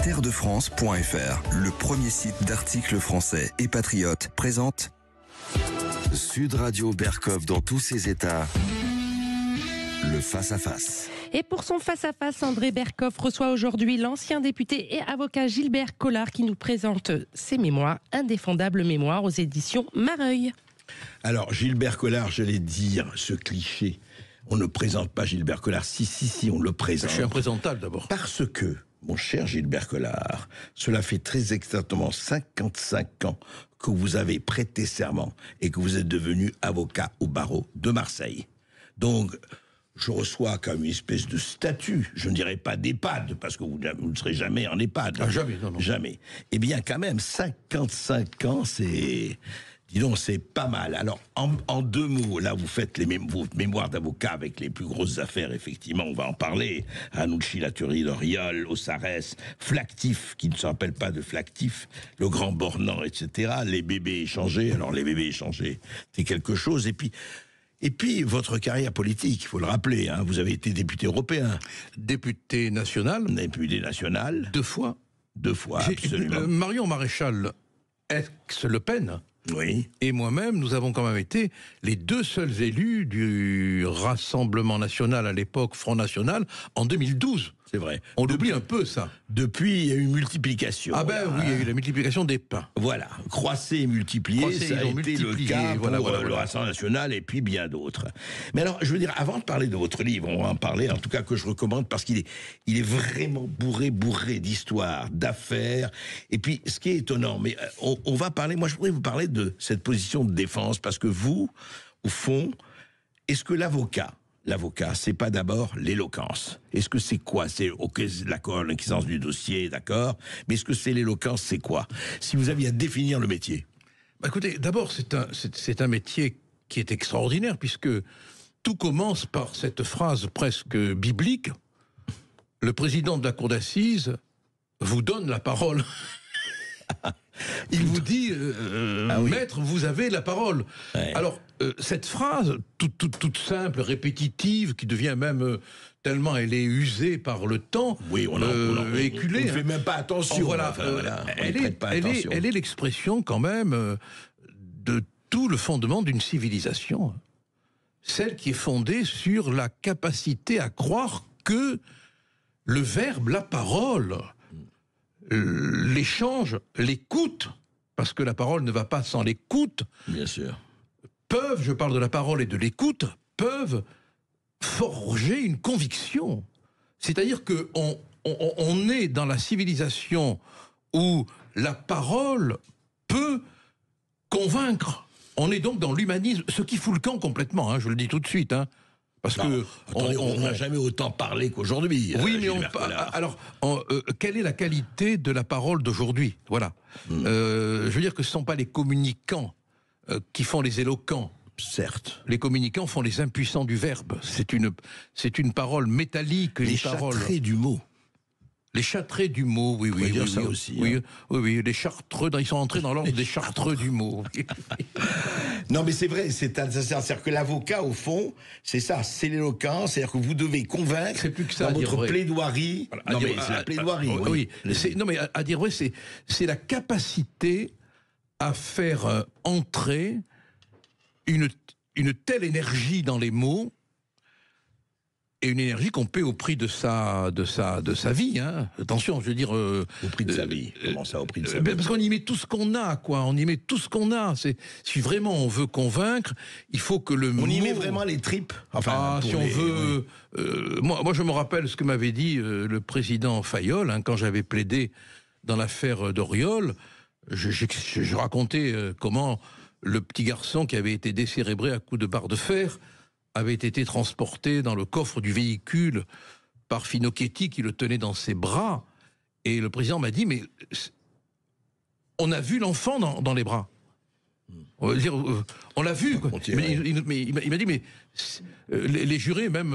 Terredefrance.fr, le premier site d'articles français et patriotes, présente Sud Radio Berkov dans tous ses états. Le face-à-face. Et pour son face-à-face, André Berkov reçoit aujourd'hui l'ancien député et avocat Gilbert Collard qui nous présente ses mémoires, indéfendables mémoires aux éditions Mareuil. Alors, Gilbert Collard, j'allais dire ce cliché. On ne présente pas Gilbert Collard. Si, on le présente. Je suis imprésentable d'abord. Parce que, mon cher Gilbert Collard, cela fait très exactement 55 ans que vous avez prêté serment et que vous êtes devenu avocat au barreau de Marseille. Donc, je reçois comme une espèce de statut, je ne dirais pas d'EHPAD, parce que vous ne serez jamais en EHPAD. Ah, jamais, non. Jamais. Eh bien, quand même, 55 ans, c'est... Dis donc, c'est pas mal. Alors, en deux mots, là, vous faites vos mémoires d'avocat avec les plus grosses affaires, effectivement, on va en parler. Ranucci, la tuerie d'Oriol, Ossarès, Flactif, qui ne se rappelle pas de Flactif, le grand Bornand, etc., les bébés échangés. Alors, les bébés échangés, c'est quelque chose. Et puis, votre carrière politique, il faut le rappeler, hein, vous avez été député européen. Député national. Député national. 2 fois. 2 fois, absolument. Marion Maréchal, ex-Le Pen. Oui. Et moi-même, nous avons quand même été les 2 seuls élus du Rassemblement National, à l'époque Front National, en 2012. C'est vrai. On oublie un peu ça. Depuis, il y a eu une multiplication. Ah ben oui, il y a eu la multiplication des pains. Voilà, croisser et multiplier, ça a été le cas pour le Rassemblement National et puis bien d'autres. Mais alors, je veux dire, avant de parler de votre livre, on va en parler, en tout cas que je recommande, parce qu'il est vraiment bourré d'histoires, d'affaires. Et puis, ce qui est étonnant, mais on va parler, moi je voudrais vous parler de cette position de défense, parce que vous, au fond, est-ce que l'avocat, c'est pas d'abord l'éloquence. Est-ce que c'est quoi? C'est d'accord, l'inquiétance du dossier, d'accord. Mais est-ce que c'est l'éloquence, c'est quoi? Si vous aviez à définir le métier. Bah écoutez, d'abord, c'est un métier qui est extraordinaire, puisque tout commence par cette phrase presque biblique. Le président de la cour d'assises vous donne la parole. Il vous dit, oui. Maître, vous avez la parole. Ouais. Alors, cette phrase, toute simple, répétitive, qui devient même tellement elle est usée par le temps, oui, on éculée. On ne fait même pas attention. Elle est l'expression quand même de tout le fondement d'une civilisation. Celle qui est fondée sur la capacité à croire que le verbe, la parole, l'échange, l'écoute, parce que la parole ne va pas sans l'écoute. Bien sûr. Je parle de la parole et de l'écoute, peuvent forger une conviction. C'est-à-dire que on est dans la civilisation où la parole peut convaincre. On est donc dans l'humanisme, ce qui fout le camp complètement, hein, je le dis tout de suite, hein. Parce que on n'a jamais autant parlé qu'aujourd'hui. Oui, mais alors, quelle est la qualité de la parole d'aujourd'hui? Voilà. Je veux dire que ce ne sont pas les communicants qui font les éloquents. Certes. Les communicants font les impuissants du verbe. C'est une parole métallique. Les châtrés du mot. Les châtrés du mot, oui. Ça aussi. Oui, les chartreux, ils sont entrés dans l'ordre des chartreux du mot. Non, mais c'est vrai, c'est-à-dire que l'avocat, au fond, c'est ça, c'est l'éloquence, c'est-à-dire que vous devez convaincre c'est plus que ça, dans votre plaidoirie. Voilà, non, mais c'est la plaidoirie. Oui. Non, mais à dire vrai, c'est la capacité à faire entrer une telle énergie dans les mots, et une énergie qu'on paie au prix de sa vie, hein. Attention, je veux dire... au prix de sa vie. Comment ça, au prix de sa vie? Parce qu'on y met tout ce qu'on a, quoi. On y met tout ce qu'on a. Si vraiment on veut convaincre, il faut que le mot... On y met vraiment les tripes. Enfin, si on veut... Oui. Moi, je me rappelle ce que m'avait dit le président Fayolle, hein, quand j'avais plaidé dans l'affaire d'Oriol. Je racontais comment le petit garçon qui avait été décérébré à coups de barre de fer avait été transporté dans le coffre du véhicule par Finocchetti qui le tenait dans ses bras. Et le président m'a dit, mais on a vu l'enfant dans les bras. On va dire, on l'a vu. Quoi. Mais il m'a dit, mais les jurés même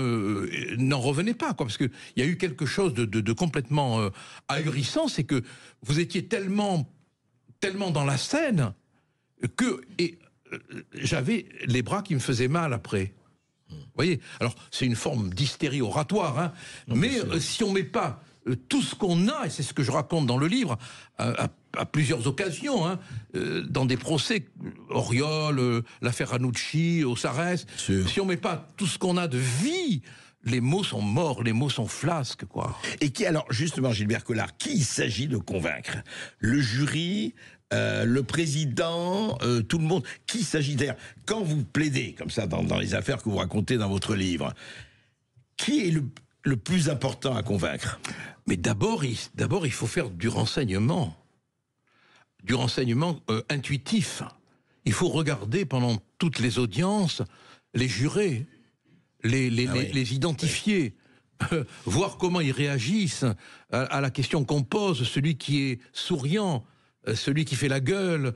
n'en revenaient pas, quoi, parce qu'il y a eu quelque chose de complètement ahurissant, c'est que vous étiez tellement dans la scène que j'avais les bras qui me faisaient mal après. Vous voyez, alors c'est une forme d'hystérie oratoire, hein, mais si on met pas tout ce qu'on a, et c'est ce que je raconte dans le livre, à plusieurs occasions, hein, dans des procès, Auriol, l'affaire Ranucci, Ossarès, si on met pas tout ce qu'on a de vie, les mots sont morts, les mots sont flasques, quoi. Et alors, justement, Gilbert Collard, qui il s'agit de convaincre? Le jury, le président, tout le monde? Qui s'agit d'ailleurs? Quand vous plaidez, comme ça, dans les affaires que vous racontez dans votre livre, qui est le plus important à convaincre? Mais d'abord, il faut faire du renseignement intuitif. Il faut regarder pendant toutes les audiences les jurés, les identifier, voir comment ils réagissent à la question qu'on pose, celui qui est souriant, celui qui fait la gueule.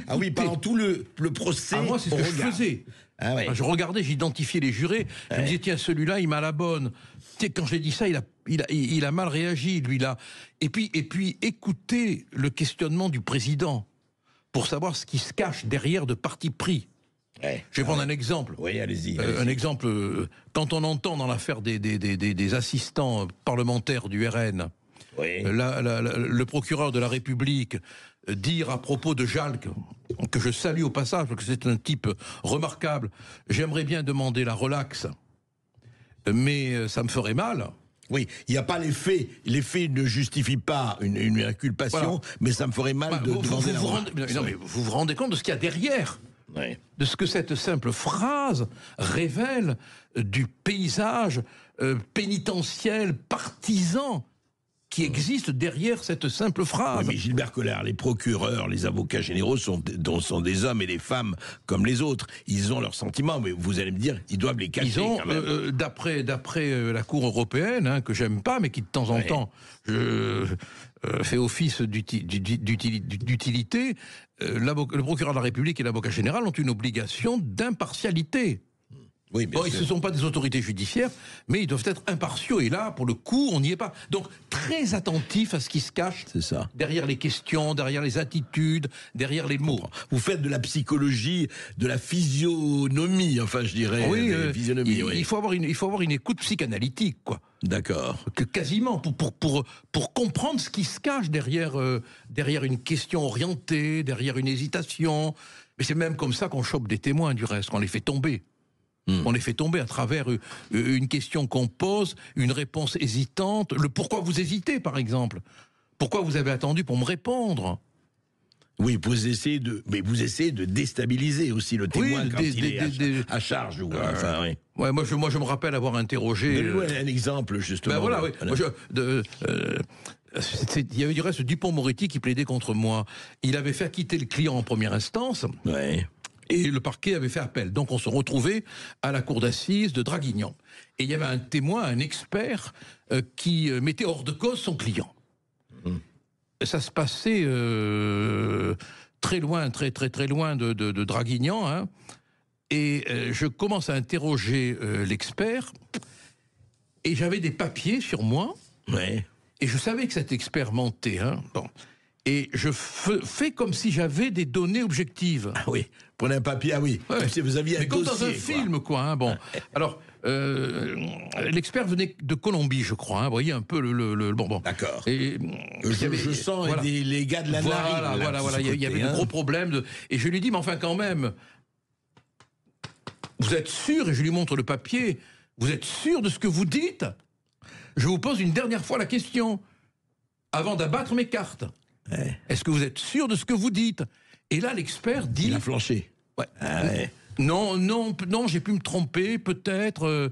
Ah oui, pendant tout le procès. Moi, c'est ce que je faisais. Ah ouais. Je regardais, j'identifiais les jurés. Je me disais, tiens, celui-là, il m'a la bonne. Tu sais, quand j'ai dit ça, il a mal réagi, lui, là. Et puis, écouter le questionnement du président pour savoir ce qui se cache derrière de parti pris. Ouais. Je vais prendre un exemple. Oui, allez-y. Un exemple, quand on entend dans l'affaire des assistants parlementaires du RN, oui. Le procureur de la République dire à propos de Jalc, que je salue au passage, parce que c'est un type remarquable, j'aimerais bien demander la relaxe, mais ça me ferait mal. Oui, il n'y a pas les faits. Les faits ne justifient pas une inculpation, voilà. Mais ça me ferait mal de demander la relaxe. Non, mais vous vous rendez compte de ce qu'il y a derrière ? Oui. De ce que cette simple phrase révèle du paysage pénitentiel, partisan, qui existe derrière cette simple phrase. Oui, mais Gilbert Collard, les procureurs, les avocats généraux sont des hommes et des femmes comme les autres. Ils ont leurs sentiments, mais vous allez me dire, ils doivent les cacher. Ils ont, quand même. D'après la Cour européenne, hein, que j'aime pas, mais qui de temps en temps fait office d'utilité, le procureur de la République et l'avocat général ont une obligation d'impartialité. Oui, bon, ils ne sont pas des autorités judiciaires, mais ils doivent être impartiaux. Et là, pour le coup, on n'y est pas. Donc, très attentif à ce qui se cache derrière les questions, derrière les attitudes, derrière les mots. Vous faites de la psychologie, de la physionomie, enfin, je dirais. Oui, il faut avoir une écoute psychanalytique, quoi. D'accord. Quasiment, pour comprendre ce qui se cache derrière une question orientée, derrière une hésitation. Mais c'est même comme ça qu'on chope des témoins, du reste, qu'on les fait tomber. On les fait tomber à travers une question qu'on pose, une réponse hésitante, le pourquoi vous hésitez, par exemple. Pourquoi vous avez attendu pour me répondre? Oui, vous essayez de déstabiliser aussi le témoin quand il est à charge. Enfin, oui. Ouais, moi, je me rappelle avoir interrogé... Donnez-moi un exemple, justement. Ben voilà, oui. Il y avait du reste Dupond-Moretti qui plaidait contre moi. Il avait fait acquitter le client en première instance. Ouais. Et le parquet avait fait appel. Donc on se retrouvait à la cour d'assises de Draguignan. Et il y avait un témoin, un expert, qui mettait hors de cause son client. Ça se passait très loin, très loin de Draguignan. Hein. Et je commence à interroger l'expert. Et j'avais des papiers sur moi. Ouais. Et je savais que cet expert mentait. Hein. Bon. Et je fais comme si j'avais des données objectives. Ah oui, prenez un papier, ah oui, ouais. Comme si vous aviez un dossier. Comme dans un film, quoi. Hein, bon. Alors, l'expert venait de Colombie, je crois. Hein, vous voyez un peu le bon. D'accord. Et je sens voilà. Les gars de la narine. Voilà. Il y avait de gros problèmes. Et je lui dis, mais enfin, quand même, vous êtes sûr, et je lui montre le papier, vous êtes sûr de ce que vous dites? Je vous pose une dernière fois la question, avant d'abattre mes cartes. Ouais. Est-ce que vous êtes sûr de ce que vous dites? Et là, l'expert dit... Il a flanché. Ouais. Ah ouais. Non, j'ai pu me tromper, peut-être.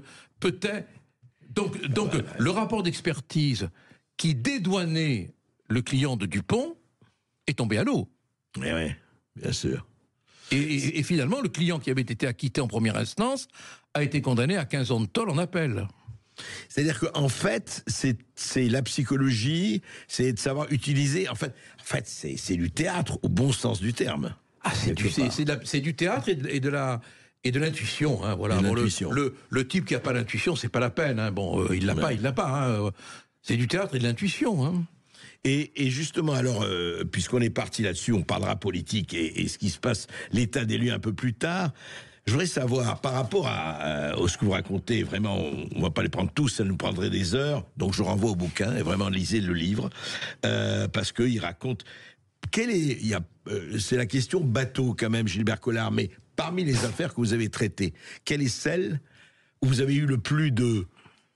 Donc voilà. Le rapport d'expertise qui dédouanait le client de Dupont est tombé à l'eau. Oui, bien sûr. Et finalement, le client qui avait été acquitté en première instance a été condamné à 15 ans de tôle en appel. C'est-à-dire qu'en fait, c'est la psychologie, c'est de savoir utiliser... En fait c'est du théâtre, au bon sens du terme. Ah, c'est du théâtre et de l'intuition. Hein, voilà. L'intuition. Le type qui n'a pas l'intuition, c'est pas la peine. Hein. Bon, il l'a pas. Hein. C'est du théâtre et de l'intuition. Hein. Et justement, alors, puisqu'on est parti là-dessus, on parlera politique et ce qui se passe, l'état des lieux un peu plus tard. Je voudrais savoir, par rapport à ce que vous racontez, vraiment, on ne va pas les prendre tous, ça nous prendrait des heures, donc je renvoie au bouquin, et vraiment, lisez le livre, parce qu'il raconte... c'est la question bateau, quand même, Gilbert Collard, mais parmi les affaires que vous avez traitées, quelle est celle où vous avez eu le plus de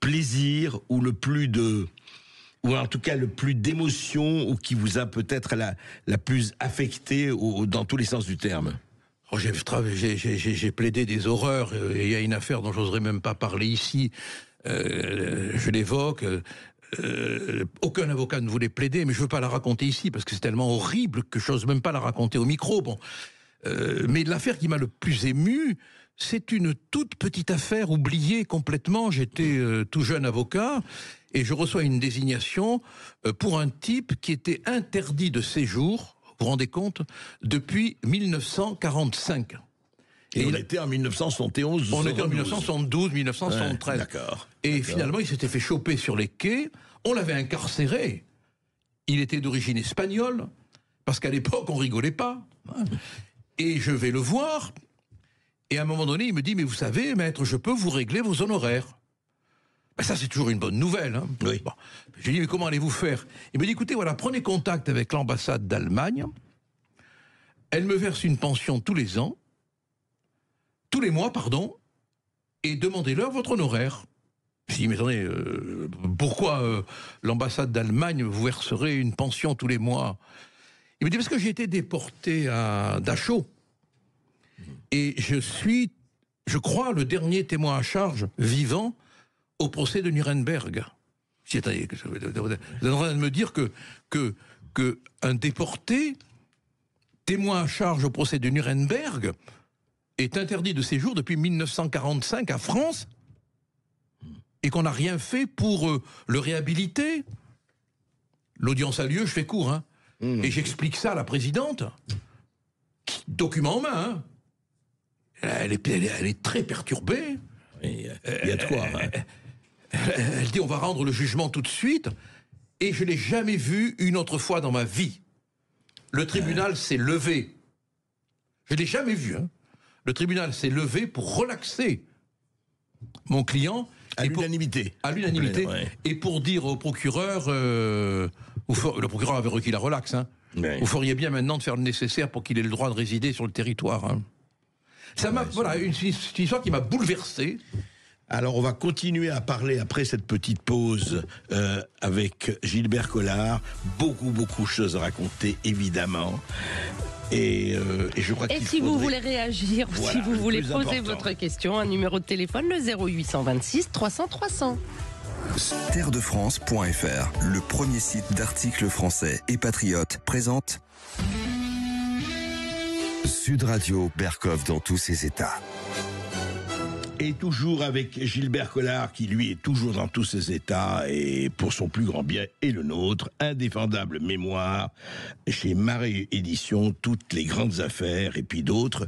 plaisir, ou ou en tout cas le plus d'émotion, ou qui vous a peut-être la plus affecté dans tous les sens du terme? J'ai plaidé des horreurs. Il y a une affaire dont j'oserais même pas parler ici. Je l'évoque. Aucun avocat ne voulait plaider, mais je veux pas la raconter ici parce que c'est tellement horrible que j'ose même pas la raconter au micro. Bon, mais l'affaire qui m'a le plus ému, c'est une toute petite affaire oubliée complètement. J'étais tout jeune avocat et je reçois une désignation pour un type qui était interdit de séjour. Vous vous rendez compte, depuis 1945. Et on était en 1971. On était en 1972, 1973. D'accord. Et finalement, il s'était fait choper sur les quais. On l'avait incarcéré. Il était d'origine espagnole, parce qu'à l'époque, on rigolait pas. Et je vais le voir. Et à un moment donné, il me dit, mais vous savez, maître, je peux vous régler vos honoraires. Ben ça, c'est toujours une bonne nouvelle. Hein. Oui. Bon. Je lui dis, mais comment allez-vous faire? Il me dit, écoutez, voilà, prenez contact avec l'ambassade d'Allemagne. Elle me verse une pension tous les mois, et demandez-leur votre honoraire. Je dis, mais attendez, pourquoi l'ambassade d'Allemagne vous verserait une pension tous les mois? Il me dit, parce que j'ai été déporté à Dachau. Et je crois, le dernier témoin à charge vivant au procès de Nuremberg. Vous êtes en train de me dire que un déporté, témoin à charge au procès de Nuremberg, est interdit de séjour depuis 1945 à France et qu'on n'a rien fait pour le réhabiliter. L'audience a lieu, je fais court, hein, et j'explique ça à la présidente. Document en main, hein. Elle est très perturbée. Il y a de quoi. Hein. Elle dit, on va rendre le jugement tout de suite, et je ne l'ai jamais vu une autre fois dans ma vie. Le tribunal s'est levé. Je ne l'ai jamais vu, hein. Le tribunal s'est levé pour relaxer mon client. À l'unanimité. À l'unanimité. Ouais. Et pour dire au procureur, le procureur avait requis la relaxe, hein. Ouais. Vous feriez bien maintenant de faire le nécessaire pour qu'il ait le droit de résider sur le territoire. Hein. Ça m'a, voilà, une histoire qui m'a bouleversé. Alors, on va continuer à parler après cette petite pause avec Gilbert Collard. Beaucoup de choses à raconter, évidemment. Et je crois qu'il si vous voulez réagir, voilà, si vous voulez poser votre question, un numéro de téléphone, le 0826 300 300. Terredefrance.fr, le premier site d'articles français et patriotes, présente Sud Radio Berkov dans tous ses états. Et toujours avec Gilbert Collard, qui lui est toujours dans tous ses états, et pour son plus grand bien et le nôtre, indéfendable mémoire, chez Marais Éditions, toutes les grandes affaires, et puis d'autres.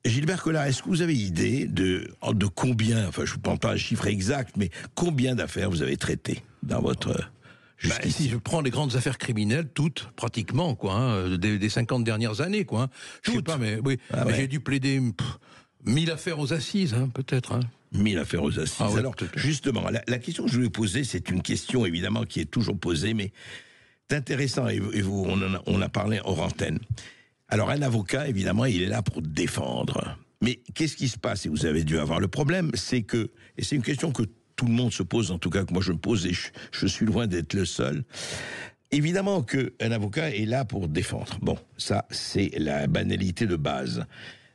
Gilbert Collard, est-ce que vous avez idée de combien, enfin je ne vous prends pas un chiffre exact, mais combien d'affaires vous avez traitées dans votre... si je prends les grandes affaires criminelles, toutes, pratiquement, quoi, hein, des 50 dernières années, quoi. Hein. Je sais pas, mais oui, mais j'ai dû plaider... 1000 affaires aux assises, hein, peut-être. Hein. 1000 affaires aux assises. Ah ouais, alors, justement, la question que je voulais poser, c'est une question, évidemment, qui est toujours posée, mais c'est intéressant, et vous, on a parlé hors antenne. Alors, un avocat, évidemment, il est là pour défendre. Mais qu'est-ce qui se passe, et vous avez dû avoir le problème, c'est que, et c'est une question que tout le monde se pose, en tout cas que moi je me pose, et je suis loin d'être le seul, évidemment qu'un avocat est là pour défendre. Bon, ça, c'est la banalité de base.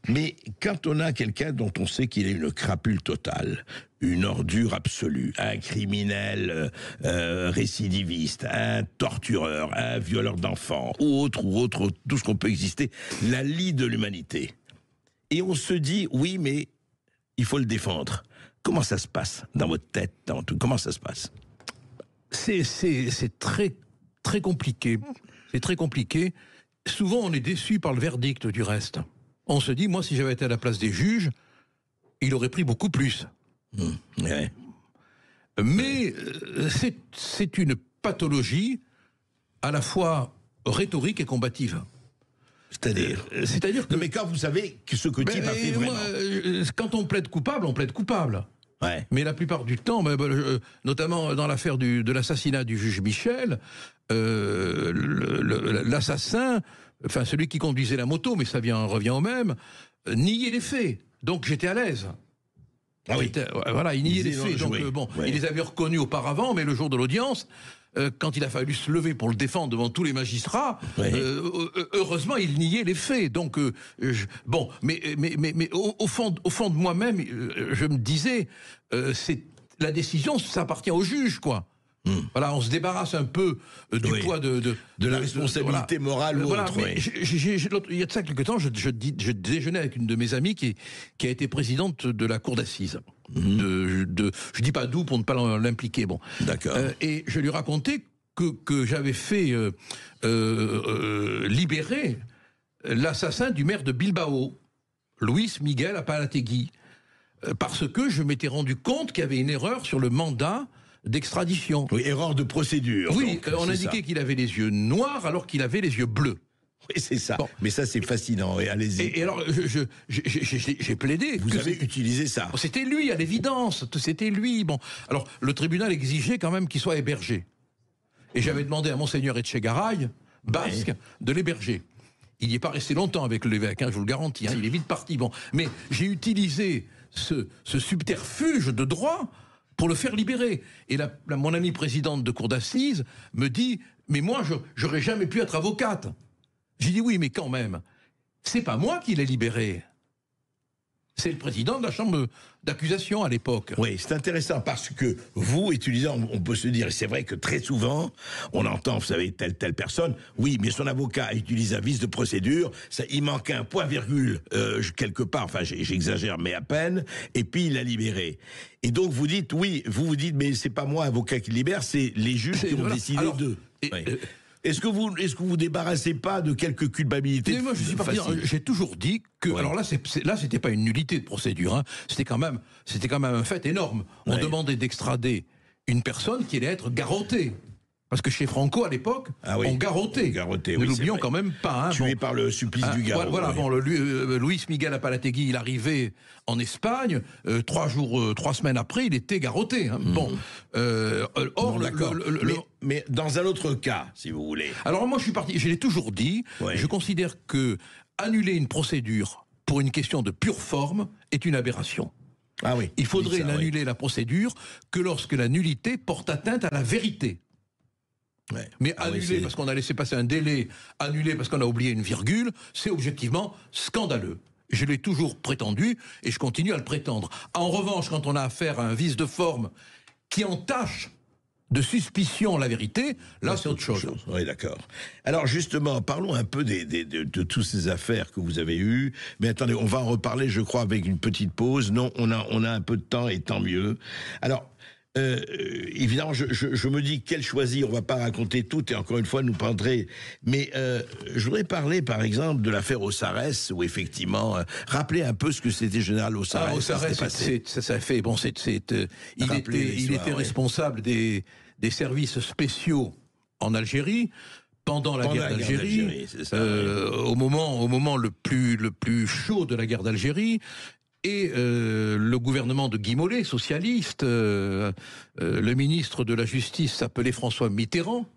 Mais quand on a quelqu'un dont on sait qu'il est une crapule totale, une ordure absolue, un criminel récidiviste, un tortureur, un violeur d'enfants, ou autre, tout ce qu'on peut exister, la lie de l'humanité. Et on se dit, oui, mais il faut le défendre. Comment ça se passe dans votre tête, comment ça se passe? C'est très, très compliqué. C'est très compliqué. Souvent, on est déçu par le verdict du reste. On se dit, moi, si j'avais été à la place des juges, il aurait pris beaucoup plus. Ouais. Mais c'est une pathologie à la fois rhétorique et combative. C'est-à-dire que... Non, mais quand vous savez ce que type a fait vraiment. Quand on plaide coupable, on plaide coupable. Ouais. Mais la plupart du temps, notamment dans l'affaire de l'assassinat du juge Michel, l'assassin, enfin celui qui conduisait la moto, mais ça revient au même, niait les faits. Donc j'étais à l'aise. Ah oui. Voilà, il niait les faits. Donc il les avait reconnus auparavant, mais le jour de l'audience, quand il a fallu se lever pour le défendre devant tous les magistrats, heureusement, il niait les faits. Donc, mais au fond de moi-même, je me disais, la décision, ça appartient au juge, quoi. Voilà, on se débarrasse un peu du poids de la responsabilité morale ou autre. Il y a de ça quelque temps, je déjeunais avec une de mes amies qui a été présidente de la cour d'assises. Je dis pas d'où pour ne pas l'impliquer. Bon. D'accord. Et je lui racontais que j'avais fait libérer l'assassin du maire de Bilbao, Luis Miguel Apalategui, parce que je m'étais rendu compte qu'il y avait une erreur sur le mandat d'extradition. Oui, erreur de procédure. Oui, on indiquait qu'il avait les yeux noirs alors qu'il avait les yeux bleus. Oui, c'est ça. Bon. Mais ça, c'est fascinant. Allez-y. Et alors, j'ai plaidé. Vous avez utilisé ça. C'était lui, à l'évidence. C'était lui. Bon, alors, le tribunal exigeait quand même qu'il soit hébergé. Et j'avais demandé à Monseigneur Etchegaray, basque, de l'héberger. Il n'y est pas resté longtemps avec l'évêque, je vous le garantis. Il est vite parti. Bon, mais j'ai utilisé ce subterfuge de droit pour le faire libérer. Et mon amie présidente de cour d'assises me dit « Mais moi, j'aurais jamais pu être avocate ». J'ai dit « Oui, mais quand même, c'est pas moi qui l'ai libéré. C'est le président de la chambre d'accusation à l'époque. » Oui, c'est intéressant parce que vous, utilisant, on peut se dire, c'est vrai que très souvent, on entend, vous savez, telle personne, oui, mais son avocat utilise un vice de procédure, il manquait un point virgule quelque part, enfin j'exagère, mais à peine, et puis il l'a libéré. Et donc vous dites, oui, vous dites, mais c'est pas moi, avocat, qui libère, c'est les juges qui ont décidé d'eux. Est-ce que vous débarrassez pas de quelques culpabilités? Moi, je suis parti. J'ai toujours dit que. Ouais. Alors là, c'était pas une nullité de procédure. C'était quand même un fait énorme. On demandait d'extrader une personne qui allait être garrottée. Parce que chez Franco, à l'époque, on garrotait. Ne l'oublions quand même pas. Tué par le supplice du garrot. Voilà, Luis Miguel Apalategui, il arrivait en Espagne, 3 semaines après, il était garrotté. Mais dans un autre cas, si vous voulez. Alors moi, je l'ai toujours dit, je considère que annuler une procédure pour une question de pure forme est une aberration. Ah oui. Il faudrait n'annuler la procédure que lorsque la nullité porte atteinte à la vérité. Ouais. Mais annuler parce qu'on a laissé passer un délai, annuler parce qu'on a oublié une virgule, c'est objectivement scandaleux. Je l'ai toujours prétendu et je continue à le prétendre. En revanche, quand on a affaire à un vice de forme qui entache de suspicion la vérité, là c'est autre chose. Oui, d'accord. Alors justement, parlons un peu de toutes ces affaires que vous avez eues. Mais attendez, on va en reparler, je crois, avec une petite pause. Non, on a un peu de temps et tant mieux. Alors, évidemment, je me dis quel choisir. On va pas raconter tout et encore une fois nous prendrez. Mais je voudrais parler, par exemple, de l'affaire Ossarès où effectivement, rappeler un peu ce que c'était général Ossarès. Ossarès, ça fait bon. Il était responsable des services spéciaux en Algérie. Pendant la guerre d'Algérie, au moment le plus chaud de la guerre d'Algérie. Et le gouvernement de Guy Mollet, socialiste, le ministre de la Justice s'appelait François Mitterrand,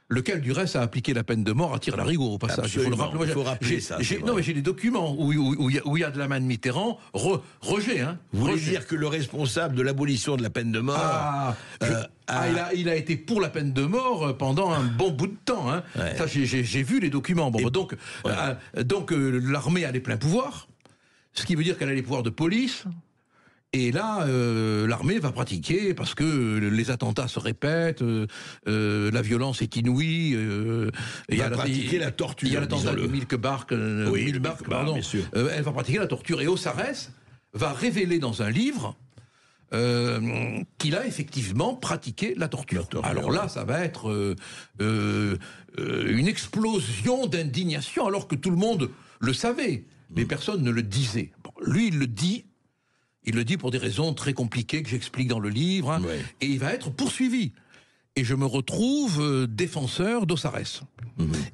lequel du reste a appliqué la peine de mort à Tir-Larigot au passage. Absolument. Il faut rappeler ça. Non, mais j'ai des documents où il y a de la main de Mitterrand, rejet. Vous voulez dire que le responsable de l'abolition de la peine de mort... il a été pour la peine de mort pendant un bon bout de temps. Hein. Ouais. Ça, j'ai vu les documents. Bon, donc l'armée a les pleins pouvoirs. Ce qui veut dire qu'elle a les pouvoirs de police. Et là, l'armée va pratiquer, parce que les attentats se répètent, la violence est inouïe. Il va pratiquer la torture. Il y a l'attentat de Milkebark, pardon. Elle va pratiquer la torture. Et Ossarès va révéler dans un livre qu'il a effectivement pratiqué la torture. Alors là, ça va être une explosion d'indignation, alors que tout le monde le savait. Mais personne ne le disait. Bon, lui, il le dit pour des raisons très compliquées que j'explique dans le livre, et il va être poursuivi. Et je me retrouve défenseur d'Ossarès.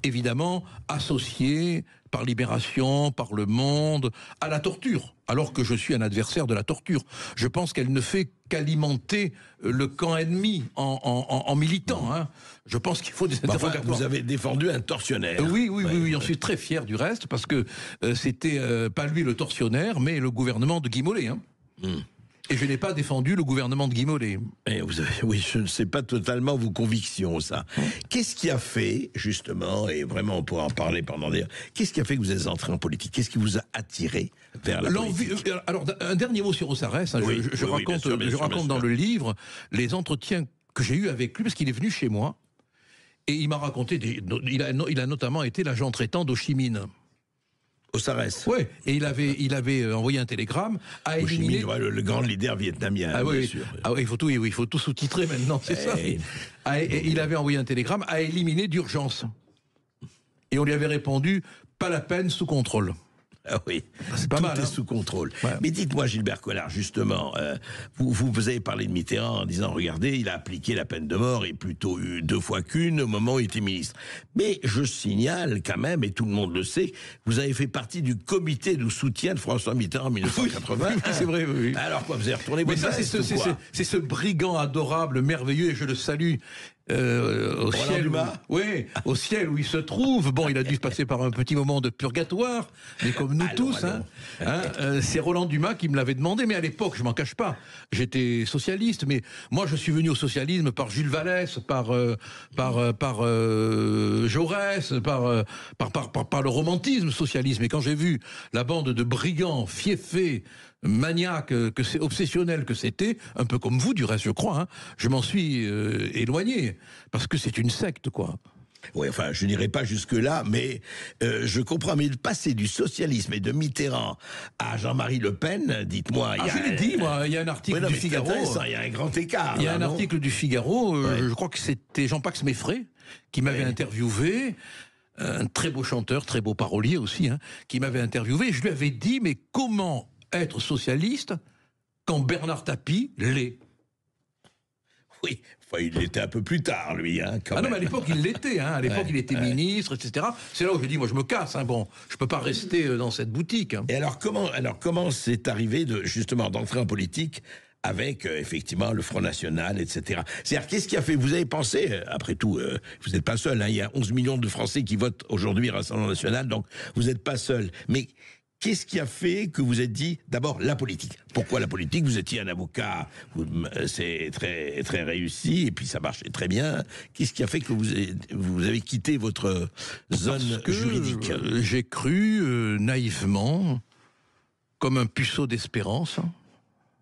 Évidemment, associé par Libération, par Le Monde, à la torture, alors que je suis un adversaire de la torture. Je pense qu'elle ne fait qu'alimenter le camp ennemi en militant. Hein. Je pense qu'il faut des interrogatoires. Vous avez défendu un tortionnaire. Oui, j'en suis très fier du reste, parce que c'était pas lui le tortionnaire, mais le gouvernement de Guy Mollet. Hein. Et je n'ai pas défendu le gouvernement de Guy Mollet. Oui, je ne sais pas totalement vos convictions, ça. Qu'est-ce qui a fait, justement, et vraiment on pourra en parler pendant des heures, qu'est-ce qui a fait que vous êtes entré en politique? Qu'est-ce qui vous a attiré vers la politique? Alors, un dernier mot sur Ossarès. Hein, je raconte dans le livre les entretiens que j'ai eus avec lui, parce qu'il est venu chez moi, et il m'a raconté, il a notamment été l'agent traitant d'Ho Chi Minh. Ossarès. Oui, et il avait envoyé un télégramme à éliminer... le grand leader vietnamien, bien sûr. Il faut tout sous-titrer maintenant, c'est ça. Et il avait envoyé un télégramme à éliminer d'urgence. Et on lui avait répondu, pas la peine, sous contrôle. Ah oui, c'est pas mal. Tout est sous contrôle. Ouais. Mais dites-moi, Gilbert Collard, justement, vous avez parlé de Mitterrand en disant, regardez, il a appliqué la peine de mort et plutôt eu 2 fois qu'une au moment où il était ministre. Mais je signale quand même, et tout le monde le sait, vous avez fait partie du comité de soutien de François Mitterrand en 1980. Oui, c'est vrai, oui. Alors quoi, vous avez retourné votre veste, c'est ce brigand adorable, merveilleux, et je le salue. Au ciel, au ciel où il se trouve. Bon, il a dû passer par un petit moment de purgatoire, mais comme nous tous. C'est Roland Dumas qui me l'avait demandé, mais à l'époque, je m'en cache pas, j'étais socialiste, mais moi je suis venu au socialisme par Jules Vallès, par Jaurès, par le romantisme socialisme. Et quand j'ai vu la bande de brigands fiefés, maniaque, obsessionnel que c'était, un peu comme vous du reste je crois, hein, je m'en suis éloigné, parce que c'est une secte quoi. Oui, enfin, je n'irai pas jusque-là, mais je comprends. Mais le passé du socialisme et de Mitterrand à Jean-Marie Le Pen, dites-moi... je l'ai dit, moi, il y a un article du Figaro... Il y a un grand écart. Il y a un article du Figaro, je crois que c'était Jean-Pax Meffray, qui m'avait interviewé, un très beau chanteur, très beau parolier aussi, hein, qui m'avait interviewé, et je lui avais dit, mais comment être socialiste quand Bernard Tapie l'est? Oui, enfin, il l'était un peu plus tard, lui. Hein, quand même. Non, mais à l'époque, il l'était. Hein, à l'époque, il était ministre, etc. C'est là où j'ai dit, moi, je me casse. Hein, bon, je peux pas rester dans cette boutique. Hein. Et alors, comment c'est arrivé, justement, d'entrer en politique avec, effectivement, le Front National, etc. C'est-à-dire, qu'est-ce qui a fait? Vous avez pensé, après tout, vous n'êtes pas seul. Hein, il y a 11 millions de Français qui votent aujourd'hui Rassemblement National, donc vous n'êtes pas seul. Mais... qu'est-ce qui a fait que vous êtes dit, d'abord, la politique? Pourquoi la politique? Vous étiez un avocat, c'est très, très réussi, et puis ça marchait très bien. Qu'est-ce qui a fait que vous avez quitté votre zone juridique? J'ai cru, naïvement, comme un puceau d'espérance,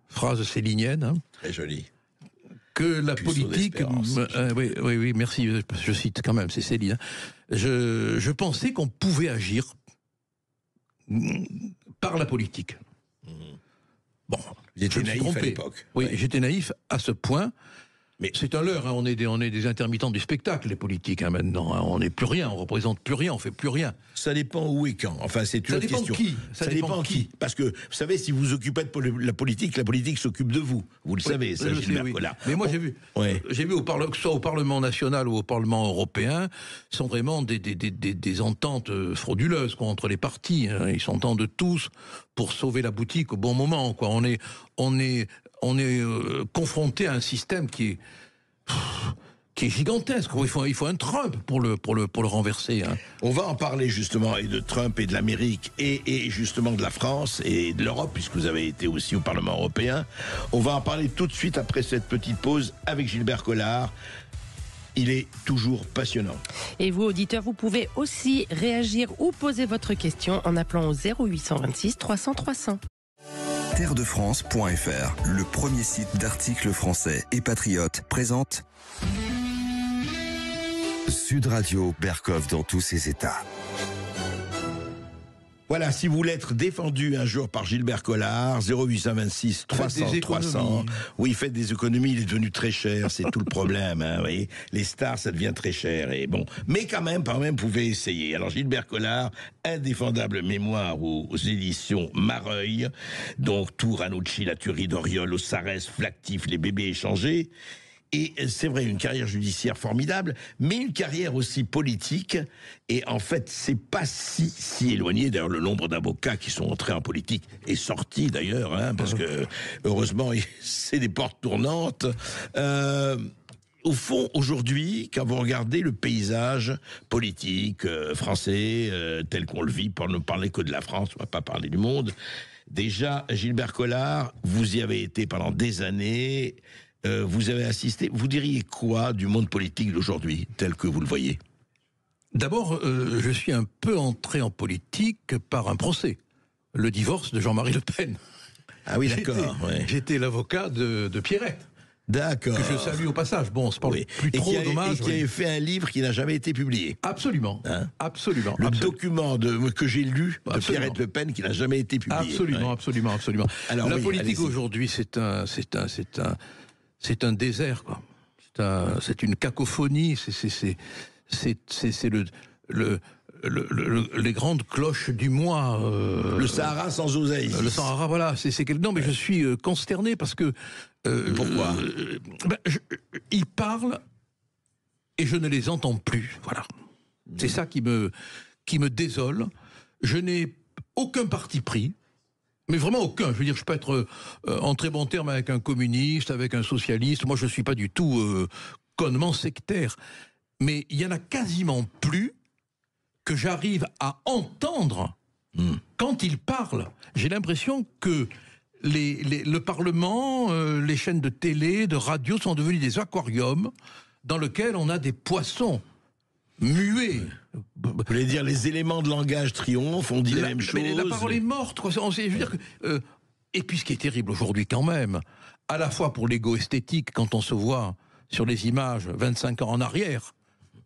phrase célinienne. Hein, très jolie. Que la politique... oui, merci, je cite quand même, c'est Céline. Je pensais qu'on pouvait agir par la politique. Bon, vous étiez naïf à l'époque. Oui, j'étais naïf à ce point. Mais c'est un leurre, hein, on est des intermittents du spectacle, les politiques, hein, maintenant. Hein, on n'est plus rien, on représente plus rien, on fait plus rien. Ça dépend où et quand. Enfin, c'est une autre question. Ça dépend qui. Parce que, vous savez, si vous occupez de la politique s'occupe de vous. Vous le savez, ça, Gilbert Collard. Mais moi, j'ai vu, que ce soit au Parlement national ou au Parlement européen, sont vraiment des ententes frauduleuses entre les partis. Hein. Ils s'entendent tous pour sauver la boutique au bon moment. Quoi. On est confronté à un système qui est gigantesque. Il faut un Trump pour le renverser. Hein. On va en parler justement et de Trump et de l'Amérique et justement de la France et de l'Europe, puisque vous avez été aussi au Parlement européen. On va en parler tout de suite après cette petite pause avec Gilbert Collard. Il est toujours passionnant. Et vous, auditeurs, vous pouvez aussi réagir ou poser votre question en appelant au 0826 300 300. Terredefrance.fr, le premier site d'articles français et patriotes, présente Sud Radio Berkov dans tous ses états. Voilà, si vous voulez être défendu un jour par Gilbert Collard, 0826 300 300. Oui, faites des économies, il est devenu très cher, c'est tout le problème. Hein, vous voyez, les stars, ça devient très cher. Et bon, mais quand même, vous pouvez essayer. Alors Gilbert Collard, indéfendable mémoire aux éditions Mareuil, donc tout Ranucci, la tuerie d'Oriol, Ossarès, Flactif, les bébés échangés. Et c'est vrai, une carrière judiciaire formidable, mais une carrière aussi politique. Et en fait, c'est pas si éloigné. D'ailleurs, le nombre d'avocats qui sont entrés en politique est sorti d'ailleurs, hein, parce que heureusement, c'est des portes tournantes. Au fond, aujourd'hui, quand vous regardez le paysage politique français tel qu'on le vit, pour ne parler que de la France, on ne va pas parler du monde. Déjà, Gilbert Collard, vous y avez été pendant des années. Vous avez assisté. Vous diriez quoi du monde politique d'aujourd'hui, tel que vous le voyez? D'abord, je suis un peu entré en politique par un procès. Le divorce de Jean-Marie Le Pen. Ah oui, d'accord. J'étais l'avocat de Pierrette. D'accord. Que je salue au passage. Bon, c'est pas plus trop dommage. Et qui avait fait un livre qui n'a jamais été publié. Absolument. Hein? Absolument. Le document que j'ai lu de Pierrette Le Pen qui n'a jamais été publié. Absolument, absolument. Alors, la politique aujourd'hui, c'est un désert, quoi. C'est une cacophonie. C'est les grandes cloches du mois. Le Sahara sans oseille. Le Sahara, voilà. Non, mais je suis consterné parce que. Pourquoi ils parlent et je ne les entends plus. Voilà. C'est ça qui me désole. Je n'ai aucun parti pris. Mais vraiment aucun. Je veux dire, je peux être en très bon terme avec un communiste, avec un socialiste. Moi, je ne suis pas du tout connement sectaire. Mais il y en a quasiment plus que j'arrive à entendre quand ils parlent. J'ai l'impression que le Parlement, les chaînes de télé, de radio sont devenus des aquariums dans lesquels on a des poissons muets. Vous voulez dire les éléments de langage triomphent, on dit la même chose. Mais la parole est morte, quoi. Je veux dire que, et puis ce qui est terrible aujourd'hui quand même, à la fois pour l'ego esthétique, quand on se voit sur les images 25 ans en arrière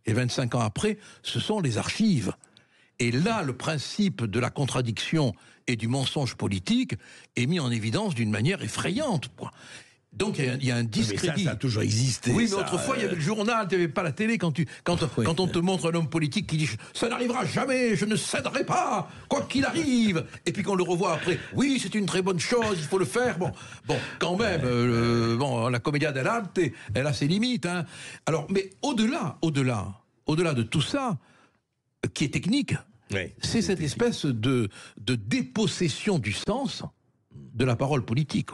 et 25 ans après, ce sont les archives. Et là, le principe de la contradiction et du mensonge politique est mis en évidence d'une manière effrayante, quoi. Donc il y a un discrédit. Mais ça a toujours existé. Oui, mais autrefois il y avait le journal, tu n'avais pas la télé quand on te montre un homme politique qui dit ça n'arrivera jamais, je ne céderai pas, quoi qu'il arrive. Et puis qu'on le revoit après, oui, c'est une très bonne chose, il faut le faire. Bon, quand même, la commedia dell'arte, elle a ses limites. Hein. Alors, mais au-delà de tout ça, qui est technique, c'est cette espèce de dépossession du sens de la parole politique.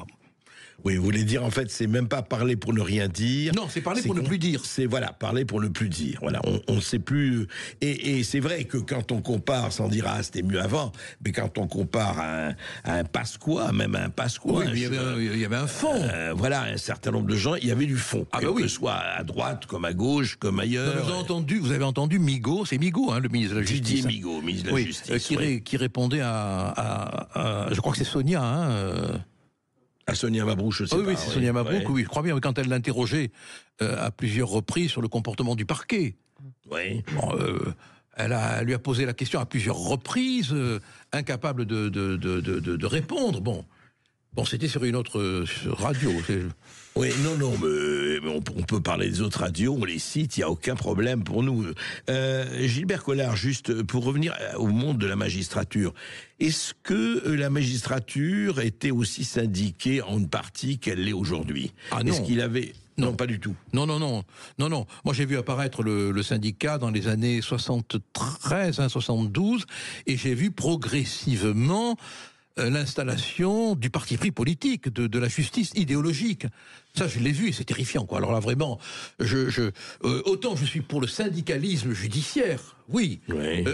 Oui, vous voulez dire, en fait, c'est même pas parler pour ne rien dire. Non, c'est parler pour ne plus dire. C'est, parler pour ne plus dire. Voilà, on ne sait plus. Et c'est vrai que quand on compare, sans dire, c'était mieux avant, mais quand on compare à un Pasqua, même à un Pasqua. Oui, mais il y avait un fond. Un certain nombre de gens, il y avait du fond. Que ce soit à droite, comme à gauche, comme ailleurs. Vous avez entendu Migaud, c'est Migaud, hein, le ministre de la Justice. Didier Migaud, ministre de la Justice. Qui répondait à je crois que c'est Sonia, hein. À Sonia Mabrouk, je sais pas. Oui, c'est Sonia Mabrouk, oui, je crois bien, quand elle l'interrogeait à plusieurs reprises sur le comportement du parquet. Oui. Bon, elle lui a posé la question à plusieurs reprises, incapable de répondre. Bon, c'était sur une autre radio. Oui, non, mais on peut parler des autres radios, on les cite, il n'y a aucun problème pour nous. Gilbert Collard, juste pour revenir au monde de la magistrature, est-ce que la magistrature était aussi syndiquée en une partie qu'elle l'est aujourd'hui? Ah non. Est-ce qu'il avait... Non, pas du tout. Non. Moi, j'ai vu apparaître le syndicat dans les années 73, 72, et j'ai vu progressivement l'installation du parti pris politique, de la justice idéologique. Ça, je l'ai vu et c'est terrifiant, quoi. Alors là, vraiment, autant je suis pour le syndicalisme judiciaire, oui.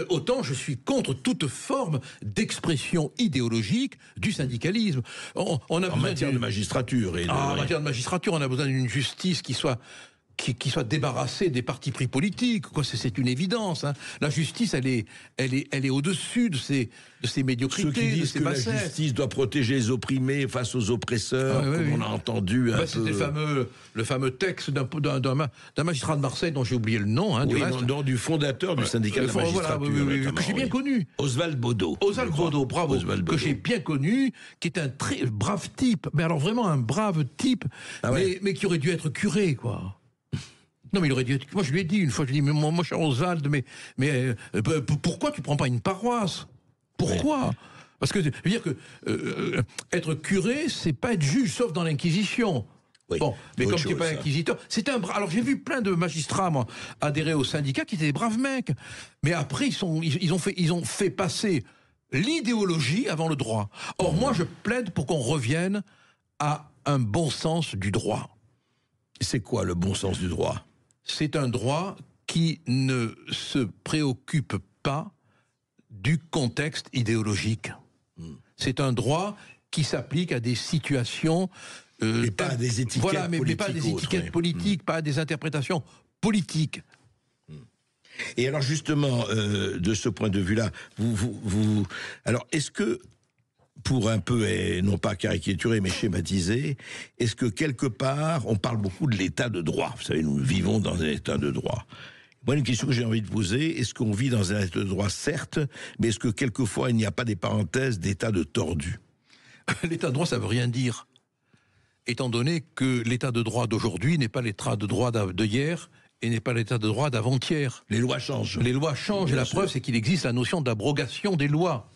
Autant je suis contre toute forme d'expression idéologique du syndicalisme. En matière de magistrature. En matière de magistrature, on a besoin d'une justice qui soit débarrassée des partis pris politiques, quoi. C'est une évidence. Hein. La justice, elle est au-dessus de ces médiocrités. Ceux qui disent que la justice doit protéger les opprimés face aux oppresseurs, on a entendu un peu. C'était le fameux texte d'un magistrat de Marseille dont j'ai oublié le nom. Hein, du fondateur du syndicat de la magistrature. Que j'ai bien connu. Oswald Baudot. Oswald Baudot, bravo. Que j'ai bien connu, qui est un très brave type. Mais alors vraiment un brave type, mais qui aurait dû être curé, quoi. Non, mais il aurait dû être... Moi, je lui ai dit une fois, je lui ai dit, mais moi, cher Oswald, mais pourquoi tu prends pas une paroisse? Pourquoi? Parce que, je veux dire que être curé, c'est pas être juge, sauf dans l'Inquisition. Oui. Bon, mais comme tu n'es pas inquisiteur, c'était un bras. Alors j'ai vu plein de magistrats, moi, adhérer au syndicat qui étaient des braves mecs. Mais après, ils ont fait passer l'idéologie avant le droit. Or, moi, je plaide pour qu'on revienne à un bon sens du droit. C'est quoi le bon sens du droit? C'est un droit qui ne se préoccupe pas du contexte idéologique. C'est un droit qui s'applique à des situations... et pas à des étiquettes voilà, mais politiques. Pas à des étiquettes politiques, pas à des interprétations politiques. Et alors justement, de ce point de vue-là, alors est-ce que, pour un peu, et non pas caricaturer, mais schématiser, est-ce que quelque part, on parle beaucoup de l'état de droit? Vous savez, nous vivons dans un état de droit. Moi, une question que j'ai envie de poser, est-ce qu'on vit dans un état de droit? Certes, mais est-ce que quelquefois, il n'y a pas des parenthèses d'état de tordu? L'état de droit, ça veut rien dire. Étant donné que l'état de droit d'aujourd'hui n'est pas l'état de droit de hier et n'est pas l'état de droit d'avant-hier. Les lois changent. Les lois changent et la preuve, c'est qu'il existe la notion d'abrogation des lois.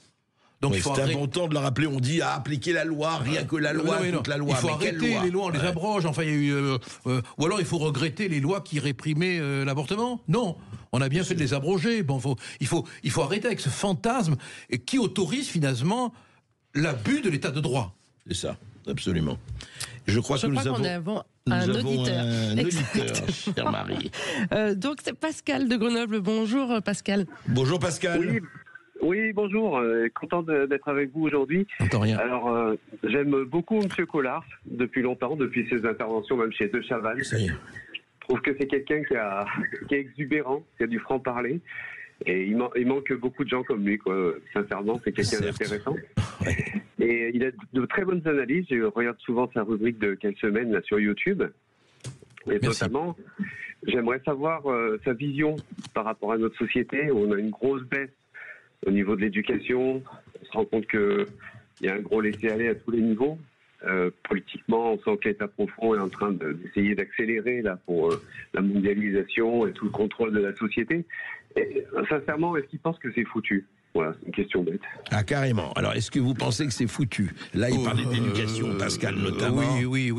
Donc oui, c'est important de le rappeler, on dit à appliquer la loi, rien que la loi, toute la loi. Il faut arrêter les lois, on les abroge. Enfin, il y a eu, ou alors il faut regretter les lois qui réprimaient l'avortement. Non, on a bien fait de les abroger. Bon, il faut arrêter avec ce fantasme qui autorise finalement l'abus de l'état de droit. C'est ça, absolument. Je crois que nous avons un auditeur, chère Marie. Donc c'est Pascal de Grenoble. Bonjour Pascal. Bonjour Pascal. Oui, bonjour. Content d'être avec vous aujourd'hui. Rien. Alors, j'aime beaucoup M. Collard depuis longtemps, depuis ses interventions même chez De Chavannes. Ça y est. Je trouve que c'est quelqu'un qui est exubérant, qui a du franc-parler. Et il manque beaucoup de gens comme lui, quoi. Sincèrement, c'est quelqu'un d'intéressant. Ouais. Et il a de très bonnes analyses. Je regarde souvent sa rubrique de quelle semaine là, sur YouTube. Et notamment, j'aimerais savoir sa vision par rapport à notre société. On a une grosse baisse au niveau de l'éducation. On se rend compte qu'il y a un gros laisser-aller à tous les niveaux. Politiquement, on sent que l'État profond est en train d'essayer d'accélérer là pour la mondialisation et tout le contrôle de la société. Et, sincèrement, est-ce qu'il pense que c'est foutu? Voilà, c'est une question bête. Ah, carrément. Alors, est-ce que vous pensez que c'est foutu? Là, il parlait d'éducation, Pascal, notamment. Oui.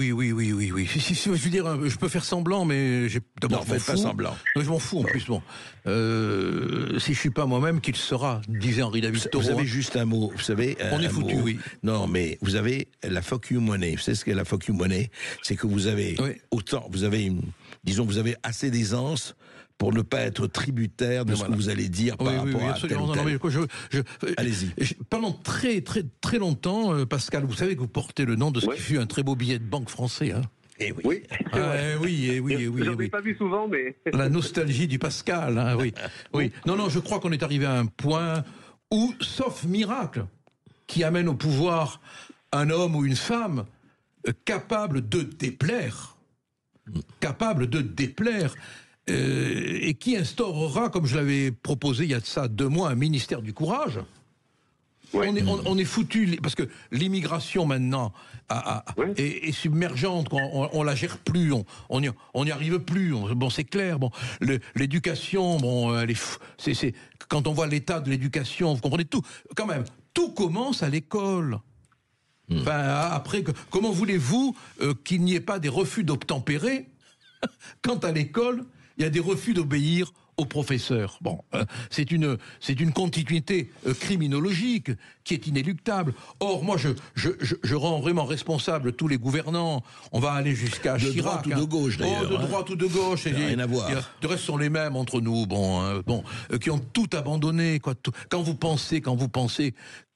Si, je veux dire, je peux faire semblant, mais j'ai d'abord. Non, faites pas semblant. Je m'en fous en plus. Bon, si je suis pas moi-même, qui le sera, disait Henri David Thoreau. Vous avez juste un mot, vous savez. On est foutu, oui. Non, mais vous avez la fuck you money. Vous savez ce qu'est la fuck you money? C'est que vous avez autant, vous avez vous avez assez d'aisance pour ne pas être tributaire de ce que vous allez dire par rapport à tel ou tel. Allez-y. Pendant très longtemps, Pascal, vous savez que vous portez le nom de ce qui fut un très beau billet de banque français. Hein. Eh oui. Oui. Oui. J'en ai pas vu souvent, mais... La nostalgie du Pascal, hein, oui. Non, je crois qu'on est arrivé à un point où, sauf miracle, qui amène au pouvoir un homme ou une femme capable de déplaire, et qui instaurera, comme je l'avais proposé il y a de ça 2 mois, un ministère du courage. Ouais. On est foutu, parce que l'immigration maintenant est submergente, on la gère plus, on n'y arrive plus. Bon, c'est clair. Bon, l'éducation, bon, quand on voit l'état de l'éducation, vous comprenez tout. Quand même, tout commence à l'école. Enfin, après, comment voulez-vous qu'il n'y ait pas des refus d'obtempérer quand à l'école il y a des refus d'obéir aux professeurs? Bon, c'est une continuité criminologique qui est inéluctable. Or, moi, je rends vraiment responsable tous les gouvernants. On va aller jusqu'à Chirac. De droite ou de gauche, d'ailleurs. De droite ou de gauche. Ça n'a rien à voir. De reste, sont les mêmes entre nous, qui ont tout abandonné. Quoi. Quand vous pensez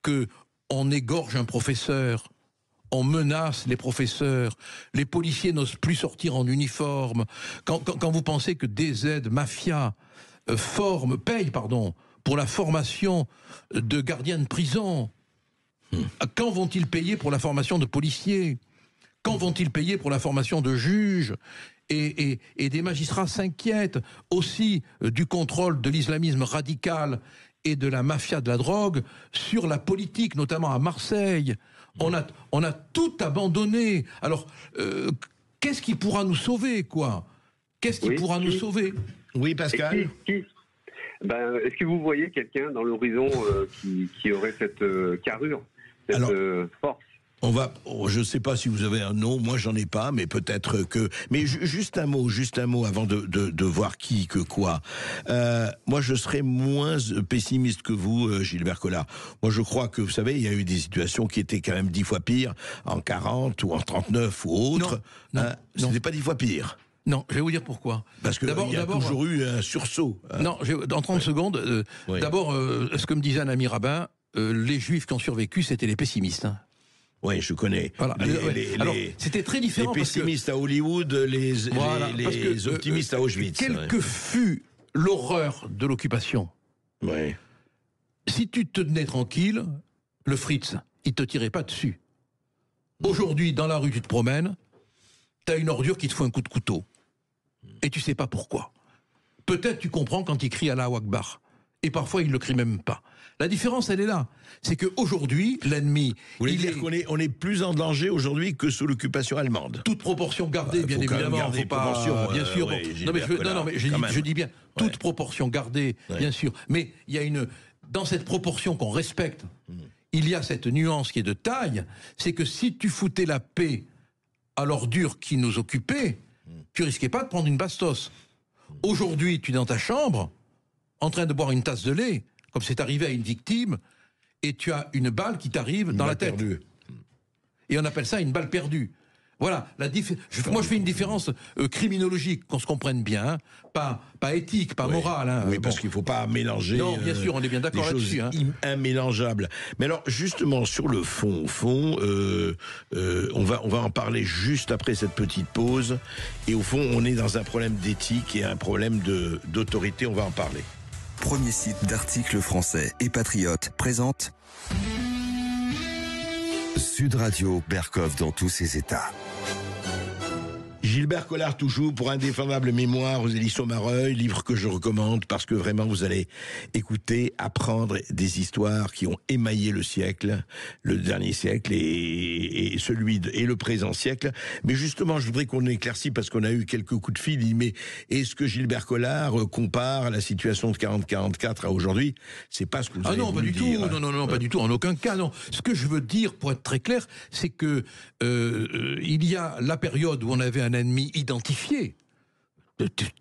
que on égorge un professeur, on menace les professeurs, les policiers n'osent plus sortir en uniforme. Quand vous pensez que DZ, Mafia, paye pour la formation de gardiens de prison, quand vont-ils payer pour la formation de policiers? Quand vont-ils payer pour la formation de juges? Et des magistrats s'inquiètent aussi du contrôle de l'islamisme radical et de la mafia de la drogue sur la politique, notamment à Marseille. On a tout abandonné. Alors, qu'est-ce qui pourra nous sauver, quoi? Qu'est-ce qui pourra nous sauver? Oui, Pascal. Est-ce que vous voyez quelqu'un dans l'horizon qui aurait cette carrure, cette force? je ne sais pas si vous avez un nom, moi j'en ai pas, mais peut-être que... Mais juste un mot avant de voir qui, que quoi. Moi je serais moins pessimiste que vous, Gilbert Collard. Moi je crois que, vous savez, il y a eu des situations qui étaient quand même 10 fois pires, en 40 ou en 39 ou autre. Non, c'était pas 10 fois pire. Non, je vais vous dire pourquoi. Parce qu'il y a toujours eu un sursaut. Non, dans 30 secondes, d'abord, ce que me disait un ami rabbin, les Juifs qui ont survécu, c'était les pessimistes. Hein. Oui, je connais. Voilà. Alors, c'était très différent. Les pessimistes à Hollywood, les optimistes à Auschwitz. Quelle que fût l'horreur de l'occupation, si tu te tenais tranquille, le Fritz, il te tirait pas dessus. Aujourd'hui, dans la rue, tu te promènes, t'as une ordure qui te fout un coup de couteau. Et tu sais pas pourquoi. Peut-être tu comprends quand il crie Allahu Akbar. Et parfois, il le crie même pas. La différence, elle est là. C'est qu'aujourd'hui, l'ennemi... Vous voulez dire qu'on est plus en danger aujourd'hui que sous l'occupation allemande? Toute proportion gardée, bien évidemment. Faut pas, bien sûr. Bon. Non, mais je dis bien, toute proportion gardée, bien sûr. Mais il y a dans cette proportion qu'on respecte, il y a cette nuance qui est de taille, c'est que si tu foutais la paix à l'ordure qui nous occupait, tu risquais pas de prendre une bastos. Aujourd'hui, tu es dans ta chambre, en train de boire une tasse de lait, comme c'est arrivé à une victime, et tu as une balle qui t'arrive dans la tête. Perdue. Et on appelle ça une balle perdue. Voilà, moi je fais une différence criminologique, qu'on se comprenne bien, hein. Pas éthique, pas morale. Hein. Oui, parce qu'il ne faut pas mélanger. Non, bien sûr, on est bien d'accord là-dessus. Hein. Immélangeables. Mais alors, justement, sur le fond, on va en parler juste après cette petite pause. Et au fond, on est dans un problème d'éthique et un problème d'autorité. On va en parler. Premier site d'articles français et patriotes présente Sud Radio Berkov dans tous ses états. Gilbert Collard toujours pour Indéfendable Mémoire aux éditions Mareuil, livre que je recommande parce que vraiment vous allez écouter, apprendre des histoires qui ont émaillé le siècle, le dernier siècle et le présent siècle. Mais justement, je voudrais qu'on éclaircisse parce qu'on a eu quelques coups de fil. Mais est-ce que Gilbert Collard compare la situation de 40-44 à aujourd'hui? C'est pas ce que vous avez voulu dire. Non, pas du tout, en aucun cas, non. Ce que je veux dire, pour être très clair, c'est que il y a la période où on avait un ennemi identifié,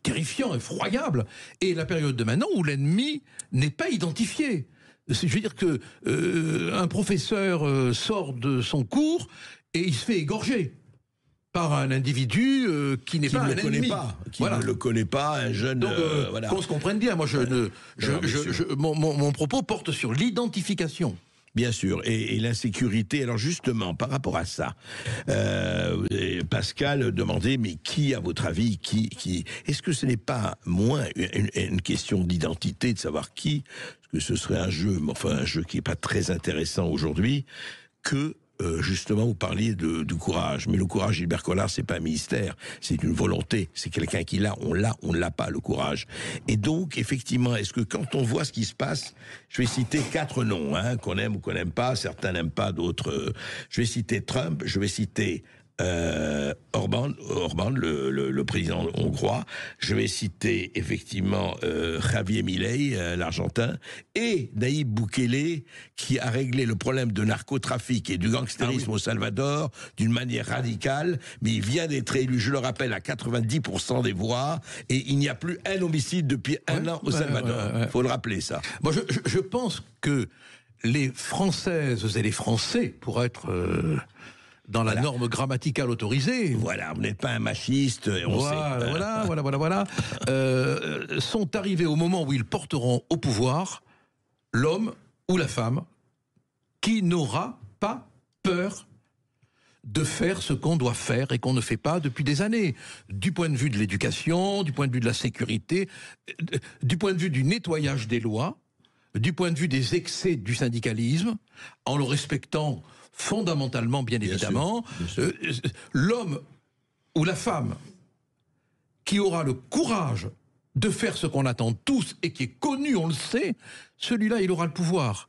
terrifiant, effroyable, et la période de maintenant où l'ennemi n'est pas identifié. Je veux dire que un professeur sort de son cours et il se fait égorger par un individu qui n'est pas un ennemi. Qui ne le connaît pas, un jeune... Donc, qu'on se comprenne bien, moi mon propos porte sur l'identification. Bien sûr, et l'insécurité. Alors justement, par rapport à ça, Pascal demandait, mais qui, à votre avis, qui est-ce que ce n'est pas moins une question d'identité, de savoir qui, parce que ce serait un jeu qui n'est pas très intéressant aujourd'hui, que justement, vous parliez du courage. Mais le courage, Gilbert Collard, c'est pas un mystère, c'est une volonté. C'est quelqu'un qui on ne l'a pas, le courage. Et donc, effectivement, est-ce que quand on voit ce qui se passe, je vais citer 4 noms, qu'on aime ou qu'on n'aime pas, certains n'aiment pas, d'autres... je vais citer Trump, je vais citer... Orban, le président hongrois. Je vais citer effectivement Javier Milei, l'Argentin, et Nayib Bukele, qui a réglé le problème de narcotrafic et du gangstérisme au Salvador d'une manière radicale, mais il vient d'être élu, je le rappelle, à 90% des voix, et il n'y a plus un homicide depuis un an au Salvador. Faut le rappeler, ça. Moi, je pense que les Françaises et les Français, pour être... dans la norme grammaticale autorisée. Voilà, vous n'êtes pas un machiste, on sait. Sont arrivés au moment où ils porteront au pouvoir l'homme ou la femme qui n'aura pas peur de faire ce qu'on doit faire et qu'on ne fait pas depuis des années. Du point de vue de l'éducation, du point de vue de la sécurité, du point de vue du nettoyage des lois, du point de vue des excès du syndicalisme, en le respectant fondamentalement, bien évidemment, l'homme ou la femme qui aura le courage de faire ce qu'on attend tous et qui est connu, on le sait, celui-là, il aura le pouvoir.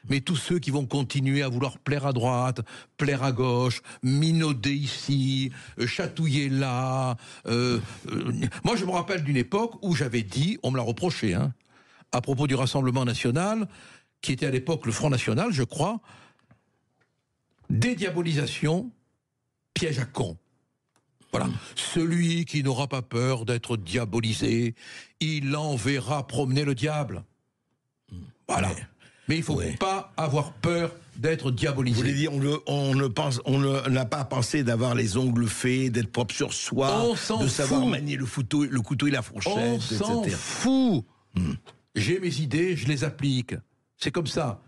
Mais tous ceux qui vont continuer à vouloir plaire à droite, plaire à gauche, minauder ici, chatouiller là... moi, je me rappelle d'une époque où j'avais dit, on me l'a reproché, à propos du Rassemblement National, qui était à l'époque le Front National, je crois, Dédiabolisation, piège à con. Voilà. Celui qui n'aura pas peur d'être diabolisé, il enverra promener le diable. Voilà. Mais il ne faut pas avoir peur d'être diabolisé. Vous voulez dire, on n'a pas pensé d'avoir les ongles faits, d'être propre sur soi, de savoir manier le couteau et la fourchette, on s'en fout. J'ai mes idées, je les applique. C'est comme ça.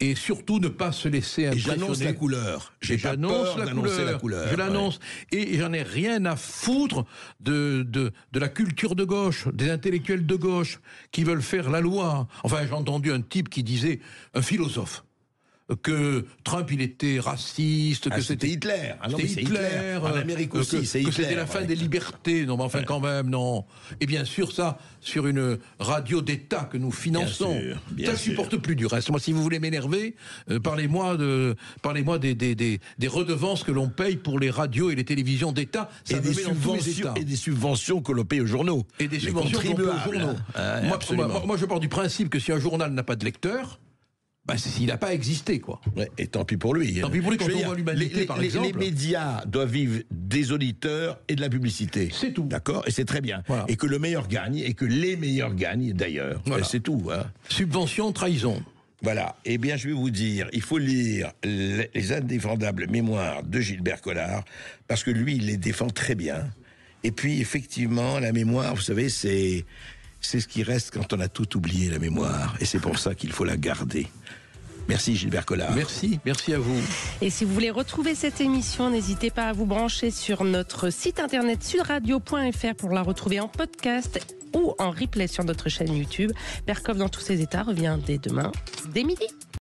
Et surtout ne pas se laisser impressionner. Et j'annonce la couleur. J'annonce la couleur. Je l'annonce. Et j'en ai rien à foutre de la culture de gauche, des intellectuels de gauche qui veulent faire la loi. Enfin, j'ai entendu un type qui disait, un philosophe, que Trump il était raciste, que c'était Hitler. C'était Hitler. En Amérique aussi, c'est Hitler. Que c'était la fin des libertés. Non, mais enfin quand même, non. Et bien sûr ça, sur une radio d'État que nous finançons. Bien ça, je supporte plus du reste. Moi, si vous voulez m'énerver, parlez-moi des redevances que l'on paye pour les radios et les télévisions d'État. Ça me met dans tous les États. Et des subventions que l'on paye aux journaux. Et des subventions que l'on paye aux journaux. Moi, je pars du principe que si un journal n'a pas de lecteur, il n'a pas existé, quoi. Ouais, et tant pis pour lui. Tant pis pour lui, quand on voit l'humanité, par exemple. Les médias doivent vivre des auditeurs et de la publicité. C'est tout. D'accord ? Et c'est très bien. Voilà. Et que le meilleur gagne, et que les meilleurs gagnent, d'ailleurs. Voilà. C'est tout. Hein. Subvention, trahison. Voilà. Eh bien, je vais vous dire, il faut lire les indéfendables mémoires de Gilbert Collard, parce que lui, il les défend très bien. Et puis, effectivement, la mémoire, vous savez, c'est ce qui reste quand on a tout oublié, la mémoire. Et c'est pour ça qu'il faut la garder. Merci Gilbert Collard. Merci à vous. Et si vous voulez retrouver cette émission, n'hésitez pas à vous brancher sur notre site internet sudradio.fr pour la retrouver en podcast ou en replay sur notre chaîne YouTube. Berkov dans tous ses états revient dès demain, dès midi.